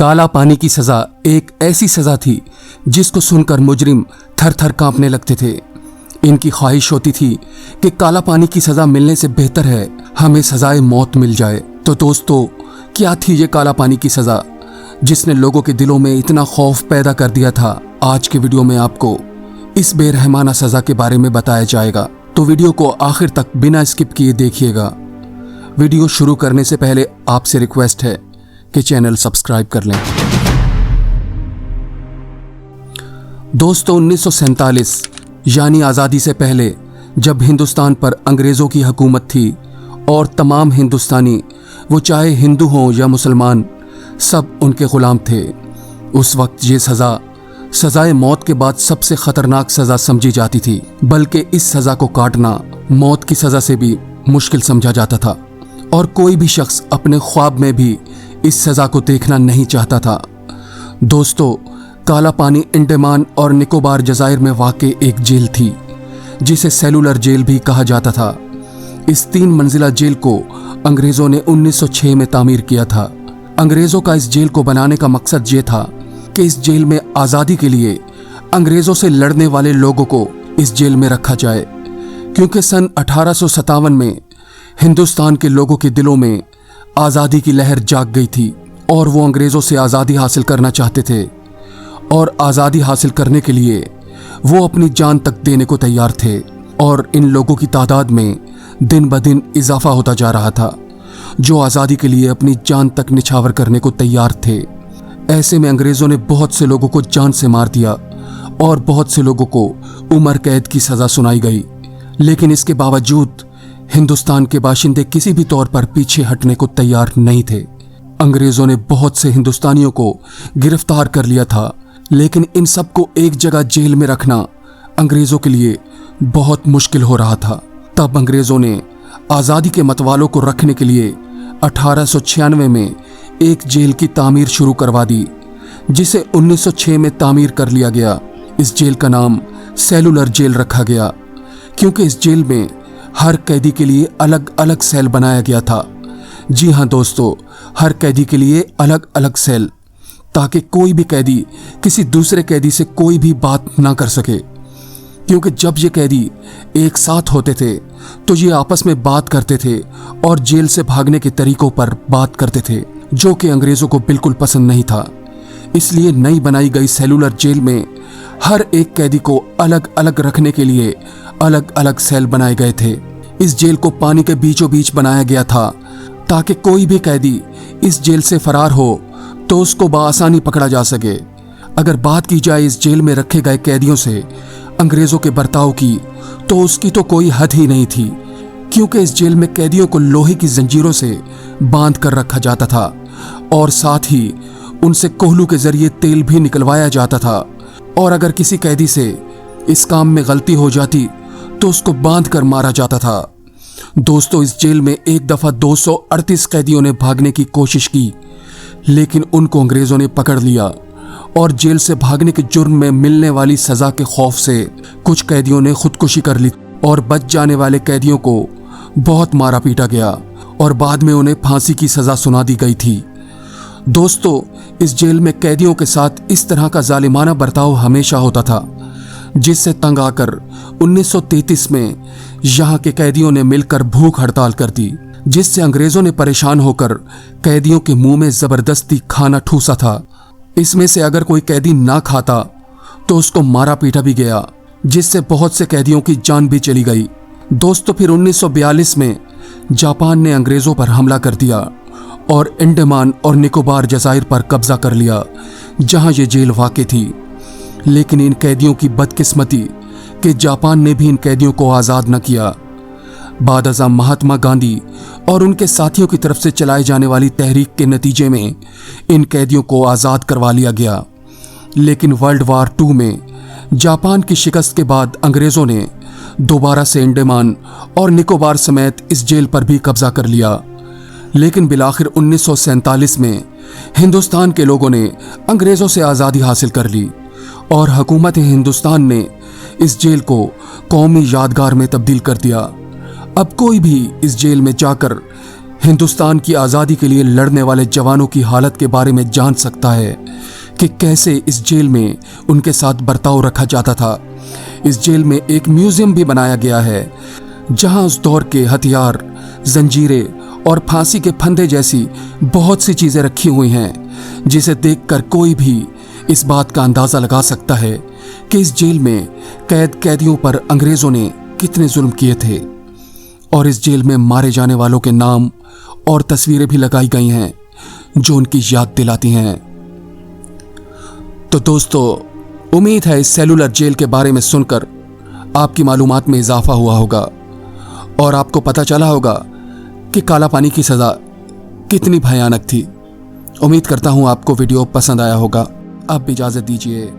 काला पानी की सजा एक ऐसी सजा थी जिसको सुनकर मुजरिम थर थर कांपने लगते थे। इनकी ख्वाहिश होती थी कि काला पानी की सजा मिलने से बेहतर है हमें सजाए मौत मिल जाए। तो दोस्तों, क्या थी ये काला पानी की सजा जिसने लोगों के दिलों में इतना खौफ पैदा कर दिया था? आज के वीडियो में आपको इस बेरहमाना सजा के बारे में बताया जाएगा, तो वीडियो को आखिर तक बिना स्किप किए देखिएगा। वीडियो शुरू करने से पहले आपसे रिक्वेस्ट है कि चैनल सब्सक्राइब कर लें। दोस्तों, 1947 यानी आज़ादी से पहले जब हिंदुस्तान पर अंग्रेज़ों की हुकूमत थी और तमाम हिंदुस्तानी, वो चाहे हिंदू हों या मुसलमान, सब उनके ग़ुलाम थे। उस वक्त ये सज़ाए मौत के बाद सबसे ख़तरनाक सज़ा समझी जाती थी, बल्कि इस सज़ा को काटना मौत की सज़ा से भी मुश्किल समझा जाता था और कोई भी शख्स अपने ख्वाब में भी इस सज़ा को देखना नहीं चाहता था। दोस्तों, काला पानी अंडमान और निकोबार जज़ायर में वाक़ एक जेल थी जिसे सेलुलर जेल भी कहा जाता था। इस 3 मंजिला जेल को अंग्रेज़ों ने 1906 में तामीर किया था। अंग्रेज़ों का इस जेल को बनाने का मकसद ये था कि इस जेल में आज़ादी के लिए अंग्रेज़ों से लड़ने वाले लोगों को इस जेल में रखा जाए, क्योंकि सन 1857 में हिंदुस्तान के लोगों के दिलों में आज़ादी की लहर जाग गई थी और वो अंग्रेज़ों से आज़ादी हासिल करना चाहते थे और आज़ादी हासिल करने के लिए वो अपनी जान तक देने को तैयार थे। और इन लोगों की तादाद में दिन ब दिन इजाफा होता जा रहा था जो आज़ादी के लिए अपनी जान तक निछावर करने को तैयार थे। ऐसे में अंग्रेज़ों ने बहुत से लोगों को जान से मार दिया और बहुत से लोगों को उम्र कैद की सज़ा सुनाई गई। लेकिन इसके बावजूद हिंदुस्तान के बाशिंदे किसी भी तौर पर पीछे हटने को तैयार नहीं थे। अंग्रेज़ों ने बहुत से हिंदुस्तानियों को गिरफ्तार कर लिया था, लेकिन इन सबको एक जगह जेल में रखना अंग्रेज़ों के लिए बहुत मुश्किल हो रहा था। तब अंग्रेज़ों ने आज़ादी के मतवालों को रखने के लिए 1896 में एक जेल की तामीर शुरू करवा दी, जिसे 1906 में तामीर कर लिया गया। इस जेल का नाम सेलुलर जेल रखा गया, क्योंकि इस जेल में हर कैदी के लिए अलग अलग सेल बनाया गया था। जी हाँ दोस्तों, हर कैदी के लिए अलग अलग सेल, ताकि कोई भी कैदी किसी दूसरे कैदी से कोई भी बात ना कर सके। क्योंकि जब ये कैदी एक साथ होते थे तो ये आपस में बात करते थे और जेल से भागने के तरीकों पर बात करते थे, जो कि अंग्रेज़ों को बिल्कुल पसंद नहीं था। इसलिए नई बनाई गई सेलुलर जेल में हर एक कैदी को अलग अलग रखने के लिए अलग अलग सेल बनाए गए थे। इस जेल को पानी के बीचों बीच बनाया गया था ताकि कोई भी कैदी इस जेल से फरार हो तो उसको बआसानी पकड़ा जा सके। अगर बात की जाए इस जेल में रखे गए कैदियों से अंग्रेज़ों के बर्ताव की, तो उसकी तो कोई हद ही नहीं थी, क्योंकि इस जेल में कैदियों को लोहे की जंजीरों से बांध कर रखा जाता था और साथ ही उनसे कोहलू के जरिए तेल भी निकलवाया जाता था। और अगर किसी कैदी से इस काम में गलती हो जाती तो उसको बांध कर मारा जाता था। दोस्तों, इस जेल में एक दफ़ा 238 कैदियों ने भागने की कोशिश की, लेकिन उनको अंग्रेज़ों ने पकड़ लिया और जेल से भागने के जुर्म में मिलने वाली सज़ा के खौफ से कुछ कैदियों ने खुदकुशी कर ली और बच जाने वाले कैदियों को बहुत मारा पीटा गया और बाद में उन्हें फांसी की सज़ा सुना दी गई थी। दोस्तों, इस जेल में कैदियों के साथ इस तरह का जालिमाना बर्ताव हमेशा होता था, जिससे तंग आकर 1933 में यहाँ के कैदियों ने मिलकर भूख हड़ताल कर दी, जिससे अंग्रेज़ों ने परेशान होकर कैदियों के मुंह में ज़बरदस्ती खाना ठूसा था। इसमें से अगर कोई कैदी ना खाता तो उसको मारा पीटा भी गया, जिससे बहुत से कैदियों की जान भी चली गई। दोस्तों, फिर 1942 में जापान ने अंग्रेज़ों पर हमला कर दिया और अंडमान और निकोबार जज़ायर पर कब्जा कर लिया, जहां ये जेल वाक़ थी। लेकिन इन कैदियों की बदकिस्मती कि जापान ने भी इन कैदियों को आज़ाद न किया। बाद-अज़ां महात्मा गांधी और उनके साथियों की तरफ से चलाई जाने वाली तहरीक के नतीजे में इन कैदियों को आज़ाद करवा लिया गया। लेकिन वर्ल्ड वार 2 में जापान की शिकस्त के बाद अंग्रेज़ों ने दोबारा से अंडमान और निकोबार समेत इस जेल पर भी कब्जा कर लिया। लेकिन बिलाखिर 1947 में हिंदुस्तान के लोगों ने अंग्रेज़ों से आज़ादी हासिल कर ली और हुकूमत हिंदुस्तान ने इस जेल को कौमी यादगार में तब्दील कर दिया। अब कोई भी इस जेल में जाकर हिंदुस्तान की आज़ादी के लिए लड़ने वाले जवानों की हालत के बारे में जान सकता है कि कैसे इस जेल में उनके साथ बर्ताव रखा जाता था। इस जेल में एक म्यूजियम भी बनाया गया है जहां उस दौर के हथियार, जंजीरें और फांसी के फंदे जैसी बहुत सी चीजें रखी हुई हैं, जिसे देखकर कोई भी इस बात का अंदाजा लगा सकता है कि इस जेल में कैदियों पर अंग्रेजों ने कितने जुल्म किए थे। और इस जेल में मारे जाने वालों के नाम और तस्वीरें भी लगाई गई हैं जो उनकी याद दिलाती हैं। तो दोस्तों, उम्मीद है इस सेलुलर जेल के बारे में सुनकर आपकी मालूमात में इजाफा हुआ होगा और आपको पता चला होगा कि काला पानी की सज़ा कितनी भयानक थी। उम्मीद करता हूं आपको वीडियो पसंद आया होगा। अब इजाज़त दीजिए।